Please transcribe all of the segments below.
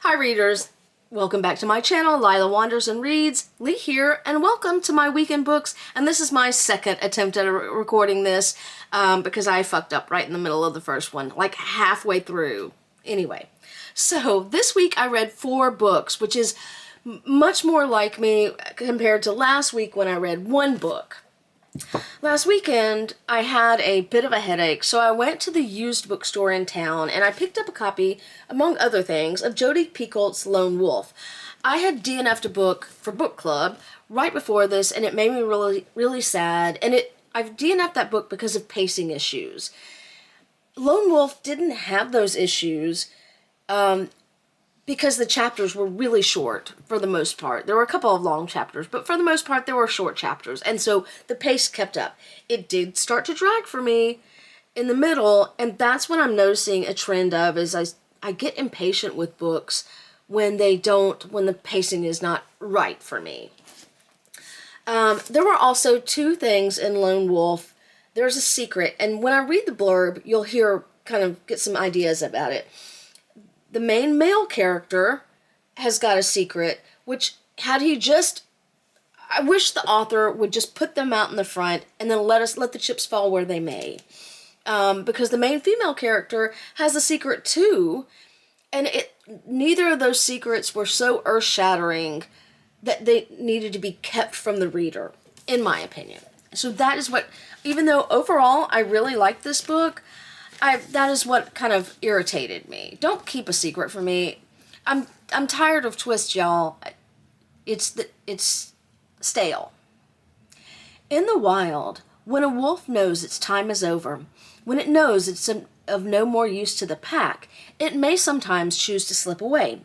Hi readers, welcome back to my channel, Lila Wanders and Reads. Lee here, and welcome to my weekend books. And this is my second attempt at recording this because I fucked up right in the middle of the first one, like halfway through. Anyway, so this week I read 4 books, which is much more like me compared to last week when I read 1 book. Last weekend, I had a bit of a headache, so I went to the used bookstore in town and I picked up a copy, among other things, of Jodi Picoult's Lone Wolf. I had DNF'd a book for book club right before this, and it made me really sad, and I've DNF'd that book because of pacing issues. Lone Wolf didn't have those issues, because the chapters were really short for the most part. There were a couple of long chapters, but for the most part there were short chapters, and so the pace kept up. It did start to drag for me in the middle, and that's what I'm noticing a trend of, is I get impatient with books when the pacing is not right for me. There were also 2 things in Lone Wolf. There's a secret, and when I read the blurb, you'll get some ideas about it. The main male character has got a secret, which I wish the author would just put them out in the front and then let the chips fall where they may. Because the main female character has a secret too, and neither of those secrets were so earth-shattering that they needed to be kept from the reader, in my opinion. So that is what, even though overall I really liked this book, that is what kind of irritated me. Don't keep a secret from me. I'm tired of twists, y'all. It's stale. In the wild, when a wolf knows its time is over, when it knows it's of no more use to the pack, it may sometimes choose to slip away.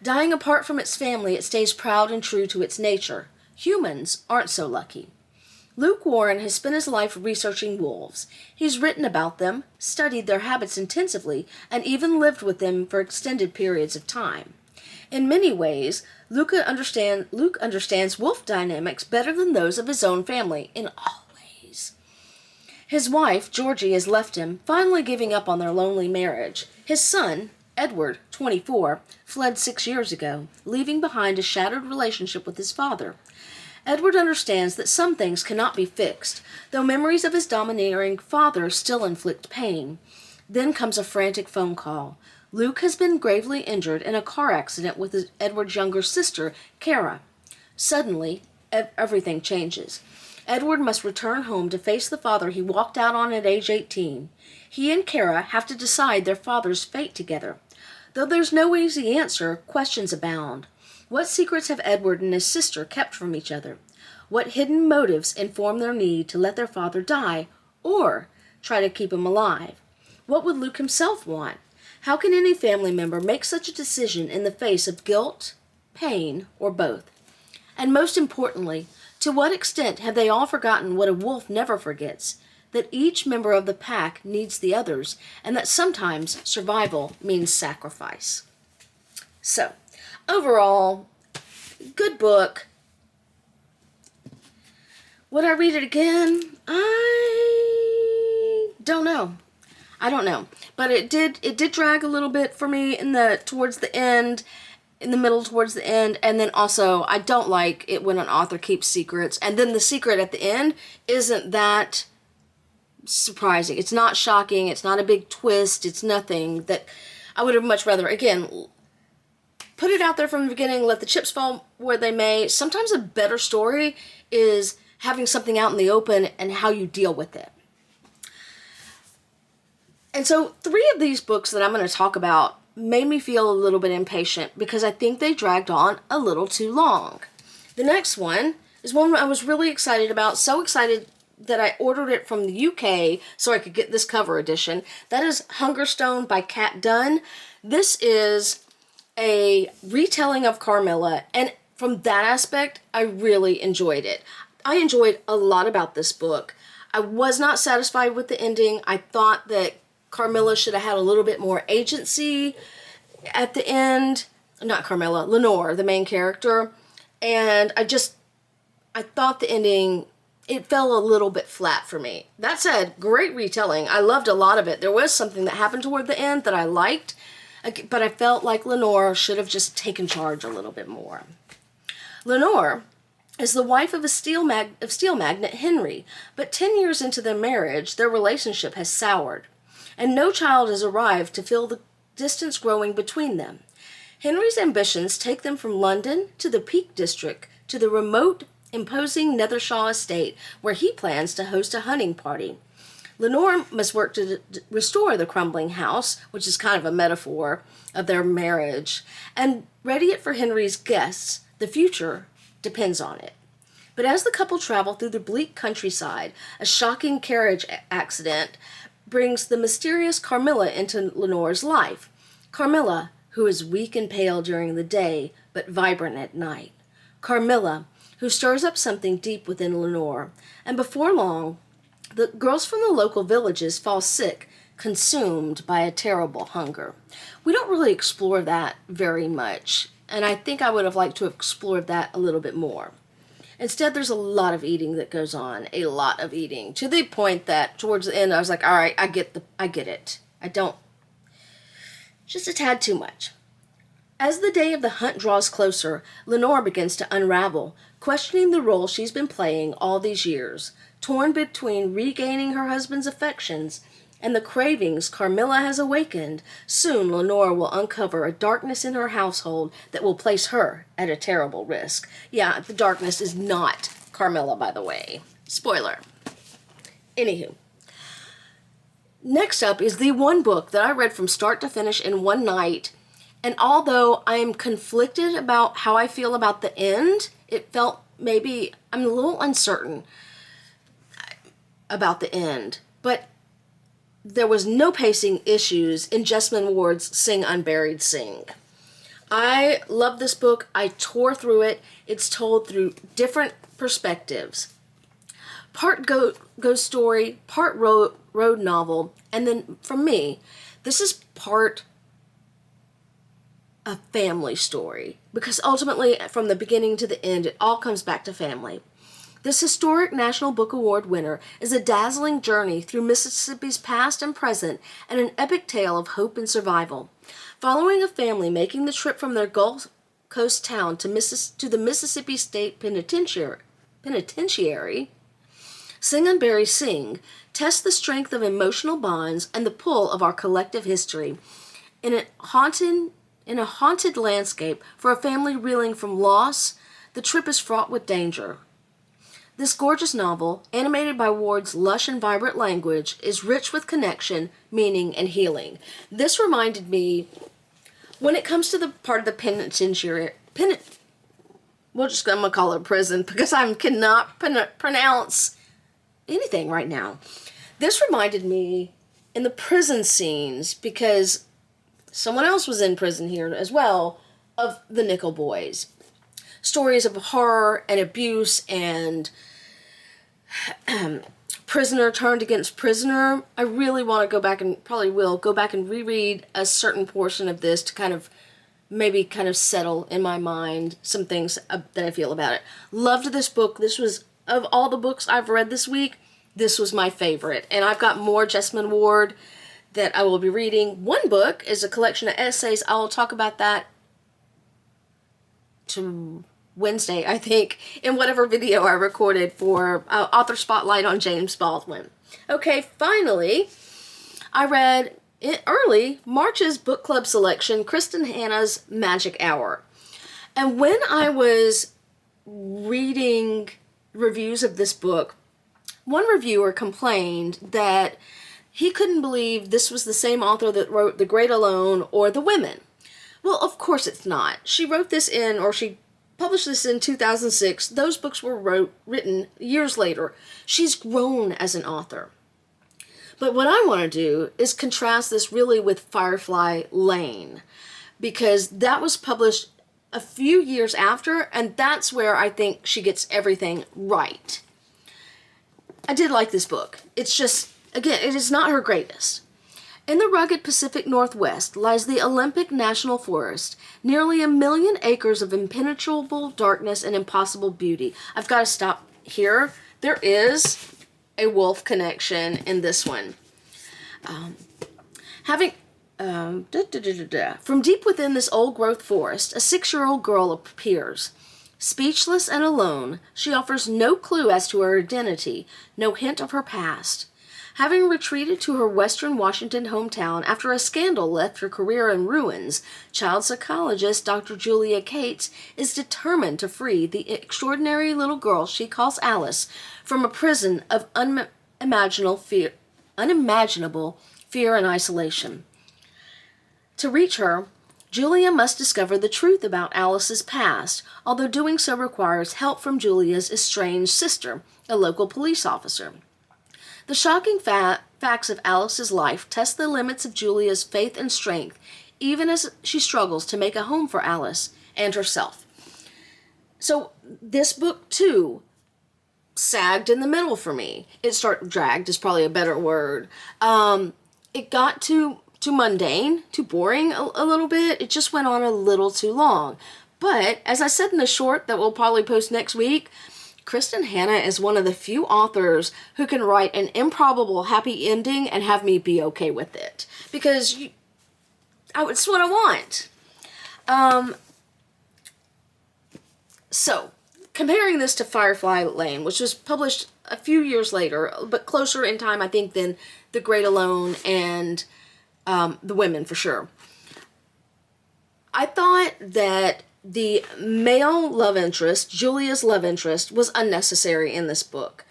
Dying apart from its family, it stays proud and true to its nature. Humans aren't so lucky. Luke Warren has spent his life researching wolves. He's written about them, studied their habits intensively, and even lived with them for extended periods of time. In many ways, Luke understands wolf dynamics better than those of his own family, in all ways. His wife, Georgie, has left him, finally giving up on their lonely marriage. His son, Edward, 24, fled 6 years ago, leaving behind a shattered relationship with his father. Edward understands that some things cannot be fixed, though memories of his domineering father still inflict pain. Then comes a frantic phone call. Luke has been gravely injured in a car accident with Edward's younger sister, Kara. Suddenly, everything changes. Edward must return home to face the father he walked out on at age 18. He and Kara have to decide their father's fate together. Though there's no easy answer, questions abound. What secrets have Edward and his sister kept from each other? What hidden motives inform their need to let their father die, or try to keep him alive? What would Luke himself want? How can any family member make such a decision in the face of guilt, pain, or both? And most importantly, to what extent have they all forgotten what a wolf never forgets? That each member of the pack needs the others, and that sometimes survival means sacrifice. So, overall, good book. Would I read it again? I don't know. But it did drag a little bit for me towards the end, in the middle towards the end, and then also I don't like it when an author keeps secrets, and then the secret at the end isn't that surprising. It's not shocking, it's not a big twist, it's nothing that I would have much rather, again, put it out there from the beginning, let the chips fall where they may. Sometimes a better story is having something out in the open and how you deal with it. And so 3 of these books that I'm going to talk about made me feel a little bit impatient because I think they dragged on a little too long. The next one is one I was really excited about, so excited that I ordered it from the UK so I could get this cover edition. That is Hungerstone by Kat Dunn. This is a retelling of Carmilla, and from that aspect, I really enjoyed it. I enjoyed a lot about this book. I was not satisfied with the ending. I thought that Carmilla should have had a little bit more agency at the end. Not Carmilla, Lenore, the main character. And I thought the ending, it fell a little bit flat for me. That said, great retelling. I loved a lot of it. There was something that happened toward the end that I liked. But I felt like Lenore should have just taken charge a little bit more. Lenore is the wife of steel magnate Henry, but 10 years into their marriage, their relationship has soured, and no child has arrived to fill the distance growing between them. Henry's ambitions take them from London to the Peak District to the remote, imposing Nethershaw estate, where he plans to host a hunting party. Lenore must work to restore the crumbling house, which is kind of a metaphor of their marriage, and ready it for Henry's guests. The future depends on it. But as the couple travel through the bleak countryside, a shocking carriage accident brings the mysterious Carmilla into Lenore's life. Carmilla, who is weak and pale during the day, but vibrant at night. Carmilla, who stirs up something deep within Lenore, and before long, the girls from the local villages fall sick, consumed by a terrible hunger. We don't really explore that very much, and I think I would have liked to have explored that a little bit more. Instead, there's a lot of eating that goes on, a lot of eating, to the point that towards the end I was like, all right, I get it. I don't, just a tad too much. As the day of the hunt draws closer, Lenore begins to unravel, questioning the role she's been playing all these years, torn between regaining her husband's affections and the cravings Carmilla has awakened. Soon Lenore will uncover a darkness in her household that will place her at a terrible risk. Yeah, the darkness is not Carmilla, by the way. Spoiler. Anywho. Next up is the one book that I read from start to finish in one night, and although I am conflicted about how I feel about the end, it felt maybe, I'm a little uncertain about the end, but there was no pacing issues in Jesmyn Ward's Sing Unburied Sing. I love this book. I tore through it. It's told through different perspectives. Part ghost story, part road novel, and then for me, this is part a family story, because ultimately, from the beginning to the end, it all comes back to family. This historic National Book Award winner is a dazzling journey through Mississippi's past and present, and an epic tale of hope and survival. Following a family making the trip from their Gulf Coast town to the Mississippi State Penitentiary, Sing Unburied Sing tests the strength of emotional bonds and the pull of our collective history. In a haunted landscape for a family reeling from loss, the trip is fraught with danger. This gorgeous novel, animated by Ward's lush and vibrant language, is rich with connection, meaning, and healing. This reminded me, when it comes to the part of the penitentiary, I'm going to call it prison, because I cannot pronounce anything right now. This reminded me in the prison scenes, because someone else was in prison here as well, of the Nickel Boys. Stories of horror and abuse and prisoner turned against prisoner. I really want to go back and probably will go back and reread a certain portion of this to kind of settle in my mind some things that I feel about it. Loved this book. This was, of all the books I've read this week, this was my favorite. And I've got more Jesmyn Ward that I will be reading. One book is a collection of essays. I'll talk about that to Wednesday, I think, in whatever video I recorded for Author Spotlight on James Baldwin. Okay, finally, I read early March's book club selection, Kristen Hanna's Magic Hour. And when I was reading reviews of this book, one reviewer complained that he couldn't believe this was the same author that wrote The Great Alone or The Women. Well, of course it's not. She wrote this she published this in 2006. Those books were written years later. She's grown as an author. But what I want to do is contrast this really with Firefly Lane, because that was published a few years after, and that's where I think she gets everything right. I did like this book. It's just, again, it is not her greatest. In the rugged Pacific Northwest lies the Olympic National Forest, nearly 1 million acres of impenetrable darkness and impossible beauty. I've got to stop here. There is a wolf connection in this one. Having From deep within this old-growth forest, a 6-year-old girl appears. Speechless and alone, she offers no clue as to her identity, no hint of her past. Having retreated to her western Washington hometown after a scandal left her career in ruins, child psychologist Dr. Julia Cates is determined to free the extraordinary little girl she calls Alice from a prison of unimaginable fear and isolation. To reach her, Julia must discover the truth about Alice's past, although doing so requires help from Julia's estranged sister, a local police officer. The shocking facts of Alice's life test the limits of Julia's faith and strength, even as she struggles to make a home for Alice and herself. So this book, too, sagged in the middle for me. Dragged is probably a better word. It got too mundane, too boring a little bit. It just went on a little too long. But, as I said in the short that we'll probably post next week, Kristin Hannah is one of the few authors who can write an improbable happy ending and have me be okay with it. Because it's what I want. So, comparing this to Firefly Lane, which was published a few years later, but closer in time, I think, than The Great Alone and The Women, for sure. I thought that the male love interest, Julia's love interest, was unnecessary in this book.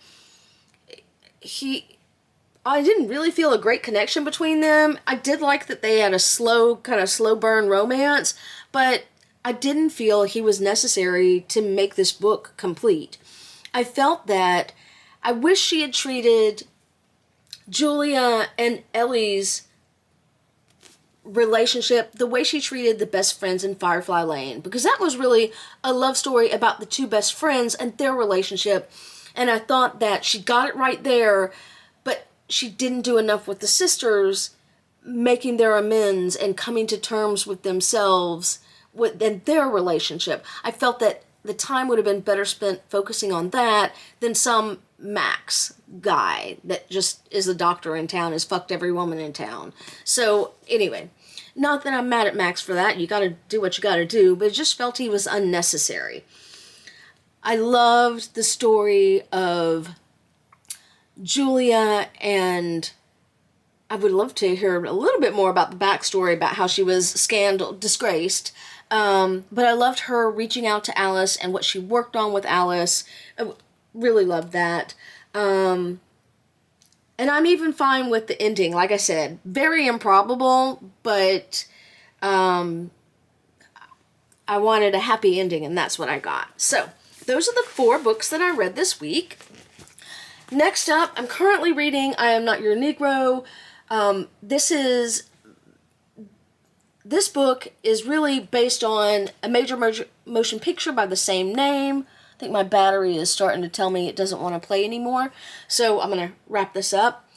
I didn't really feel a great connection between them. I did like that they had a slow burn romance, but I didn't feel he was necessary to make this book complete. I felt that I wish she had treated Julia and Ellie's relationship the way she treated the best friends in Firefly Lane, because that was really a love story about the two best friends and their relationship, and I thought that she got it right there, but she didn't do enough with the sisters making their amends and coming to terms with themselves and their relationship. I felt that the time would have been better spent focusing on that than some Max guy that just is a doctor in town, has fucked every woman in town. So anyway, not that I'm mad at Max for that. You gotta do what you gotta do, but it just felt he was unnecessary. I loved the story of Julia, and I would love to hear a little bit more about the backstory about how she was disgraced. But I loved her reaching out to Alice and what she worked on with Alice. I really loved that. And I'm even fine with the ending. Like I said, very improbable, but I wanted a happy ending, and that's what I got. So, those are the 4 books that I read this week. Next up, I'm currently reading I Am Not Your Negro. This book is really based on a major motion picture by the same name. I think my battery is starting to tell me it doesn't want to play anymore, so I'm going to wrap this up.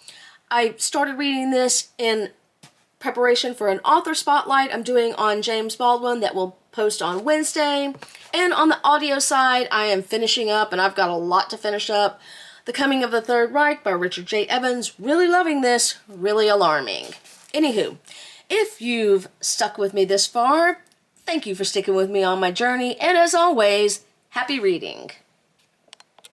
I started reading this in preparation for an author spotlight I'm doing on James Baldwin that will post on Wednesday. And on the audio side, I am finishing up, and I've got a lot to finish up, The Coming of the Third Reich by Richard J. Evans. Really loving this, really alarming. Anywho, if you've stuck with me this far, thank you for sticking with me on my journey, and as always, happy reading.